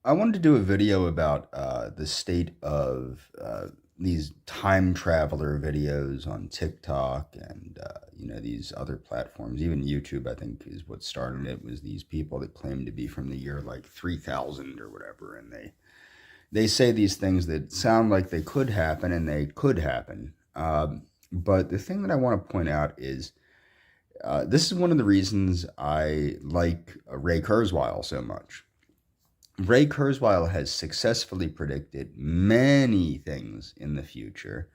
I wanted to do a video about the state of these time traveler videos on TikTok and these other platforms. Even YouTube, I think, is what started it. Was these people that claim to be from the year like 3000 or whatever, and they say these things that sound like they could happen, and they could happen. But the thing that I want to point out is this is one of the reasons I like Ray Kurzweil so much. Ray Kurzweil has successfully predicted many things in the future.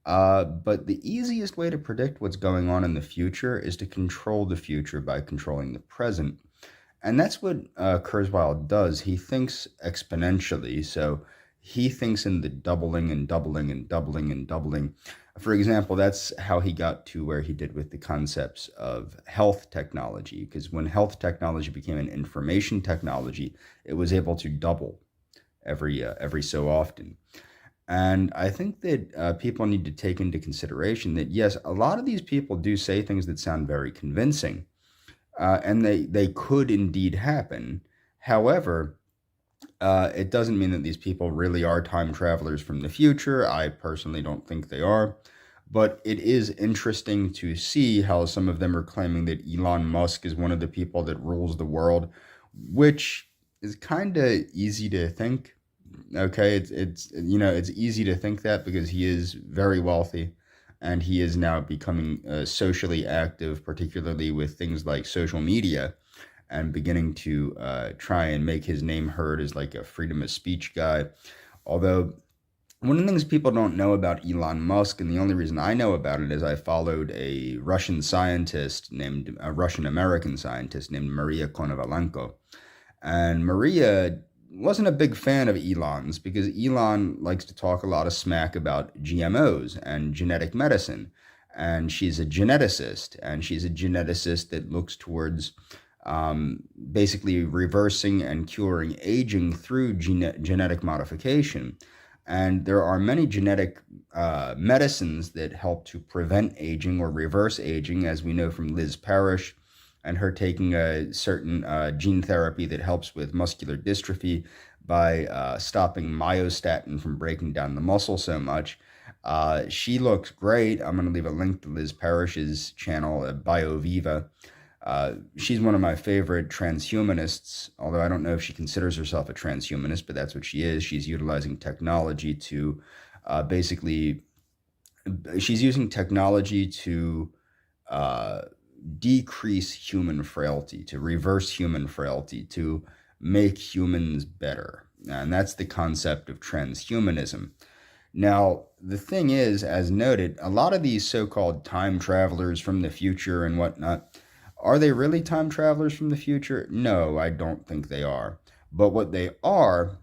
But the easiest way to predict what's going on in the future is to control the future by controlling the present. And that's what Kurzweil does. He thinks exponentially. So he thinks in the doubling and doubling and doubling and doubling. For example, that's how he got to where he did with the concepts of health technology. Because when health technology became an information technology, it was able to double every so often. And I think that people need to take into consideration that yes, a lot of these people do say things that sound very convincing, and they could indeed happen. However, it doesn't mean that these people really are time travelers from the future. I personally don't think they are. But it is interesting to see how some of them are claiming that Elon Musk is one of the people that rules the world, which is kind of easy to think. Okay, it's easy to think that because he is very wealthy, and he is now becoming socially active, particularly with things like social media, and beginning to try and make his name heard as like a freedom of speech guy. Although one of the things people don't know about Elon Musk, and the only reason I know about it is I followed a Russian American scientist named Maria Konovalenko. And Maria wasn't a big fan of Elon's because Elon likes to talk a lot of smack about GMOs and genetic medicine. And she's a geneticist, and she's a geneticist that looks towards basically reversing and curing aging through genetic modification. And there are many genetic medicines that help to prevent aging or reverse aging, as we know from Liz Parrish and her taking a certain gene therapy that helps with muscular dystrophy by stopping myostatin from breaking down the muscle so much. She looks great. I'm going to leave a link to Liz Parrish's channel, BioViva. She's one of my favorite transhumanists, although I don't know if she considers herself a transhumanist, but that's what she is. She's utilizing technology to basically, she's using technology to uh, decrease human frailty, to reverse human frailty, to make humans better. And that's the concept of transhumanism. Now, the thing is, as noted, a lot of these so called time travelers from the future and whatnot, are they really time travelers from the future? No, I don't think they are. But what they are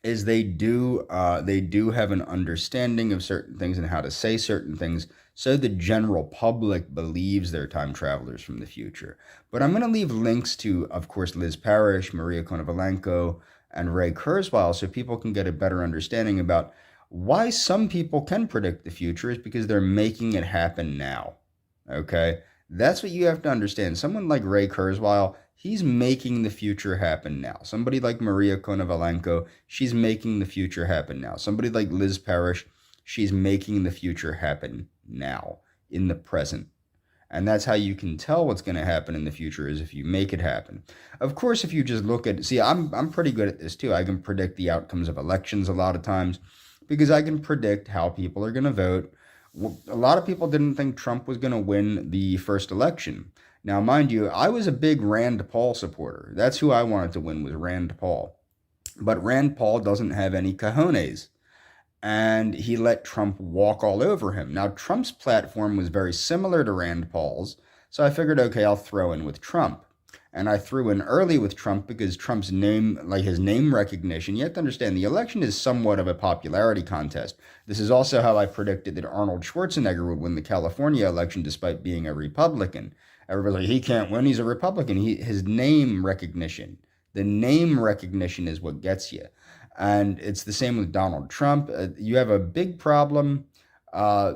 is they do have an understanding of certain things and how to say certain things, so the general public believes they're time travelers from the future. But I'm going to leave links to, of course, Liz Parrish, Maria Konovalenko, and Ray Kurzweil, so people can get a better understanding about why some people can predict the future is because they're making it happen now. Okay, that's what you have to understand. Someone like Ray Kurzweil, he's making the future happen now. Somebody like Maria Konovalenko, she's making the future happen now. Somebody like Liz Parrish, she's making the future happen now, in the present. And that's how you can tell what's going to happen in the future is if you make it happen. Of course, if you just look at, see, I'm pretty good at this too. I can predict the outcomes of elections a lot of times because I can predict how people are going to vote. A lot of people didn't think Trump was going to win the first election. Now, mind you, I was a big Rand Paul supporter. That's who I wanted to win, was Rand Paul. But Rand Paul doesn't have any cojones, and he let Trump walk all over him. Now, Trump's platform was very similar to Rand Paul's, so I figured, okay, I'll throw in with Trump. And I threw in early with Trump because Trump's name, like his name recognition, you have to understand the election is somewhat of a popularity contest. This is also how I predicted that Arnold Schwarzenegger would win the California election despite being a Republican. Everybody's like, he can't win, he's a Republican. His name recognition. The name recognition is what gets you. And it's the same with Donald Trump. You have a big problem. Uh,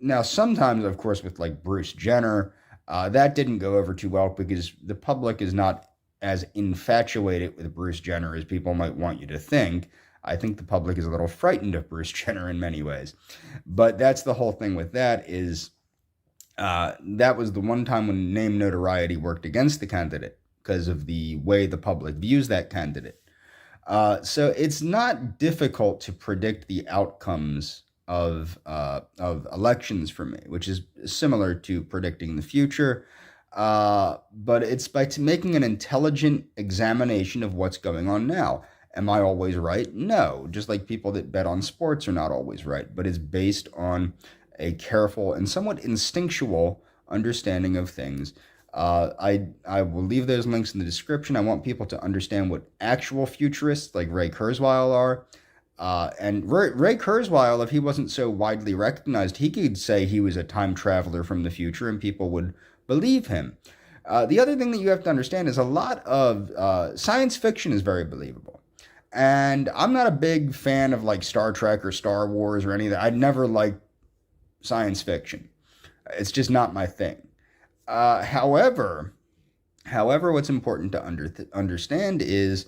Now, sometimes, of course, with like Bruce Jenner, that didn't go over too well because the public is not. as infatuated with Bruce Jenner as people might want you to think. I think the public is a little frightened of Bruce Jenner in many ways. But that's the whole thing with that is that was the one time when name notoriety worked against the candidate because of the way the public views that candidate. So it's not difficult to predict the outcomes of elections for me, which is similar to predicting the future. But it's by making an intelligent examination of what's going on now. Am I always right? No. Just like people that bet on sports are not always right, but it's based on a careful and somewhat instinctual understanding of things. I will leave those links in the description. I want people to understand what actual futurists like Ray Kurzweil are. And Ray Kurzweil, if he wasn't so widely recognized, he could say he was a time traveler from the future and people would believe him. The other thing that you have to understand is a lot of science fiction is very believable. And I'm not a big fan of like Star Trek or Star Wars or any of that. I'd never liked science fiction. It's just not my thing. However, what's important to understand is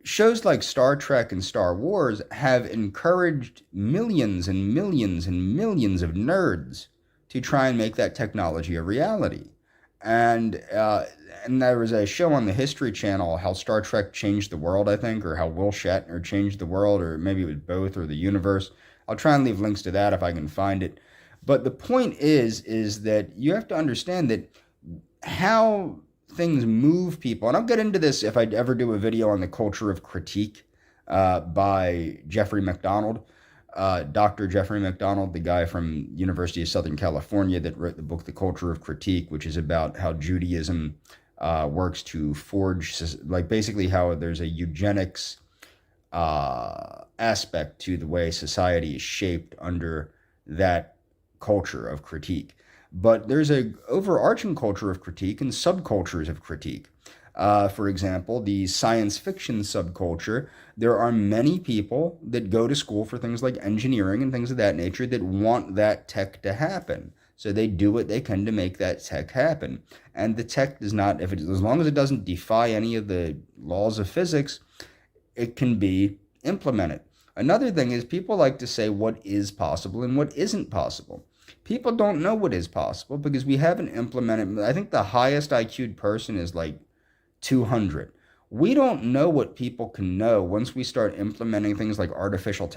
shows like Star Trek and Star Wars have encouraged millions and millions and millions of nerds to try and make that technology a reality. And there was a show on the History Channel, how Star Trek changed the world, I think, or how Will Shatner changed the world, or maybe it was both, or the universe. I'll try and leave links to that if I can find it. But the point is that you have to understand that how things move people, and I'll get into this if I ever do a video on the culture of critique by Jeffrey MacDonald. Dr. Jeffrey MacDonald, the guy from University of Southern California that wrote the book The Culture of Critique, which is about how Judaism works to forge, like basically how there's a eugenics aspect to the way society is shaped under that culture of critique. But there's a overarching culture of critique and subcultures of critique. For example, the science fiction subculture, there are many people that go to school for things like engineering and things of that nature that want that tech to happen. So they do what they can to make that tech happen. And the tech does not, if it, as long as it doesn't defy any of the laws of physics, it can be implemented. Another thing is people like to say what is possible and what isn't possible. People don't know what is possible because we haven't implemented. I think the highest IQ'd person is like 200. We don't know what people can know once we start implementing things like artificial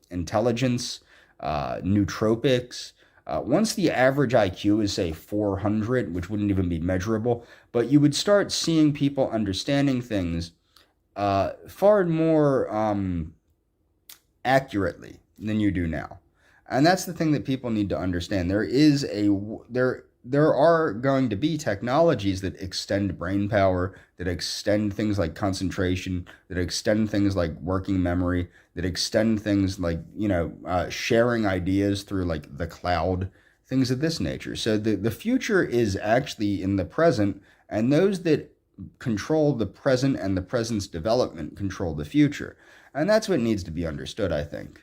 intelligence, nootropics. Once the average IQ is, say, 400, which wouldn't even be measurable, but you would start seeing people understanding things far more accurately than you do now. And that's the thing that people need to understand. There are going to be technologies that extend brain power, that extend things like concentration, that extend things like working memory, that extend things like, sharing ideas through like the cloud, things of this nature. So the future is actually in the present, and those that control the present and the present's development control the future. And that's what needs to be understood, I think.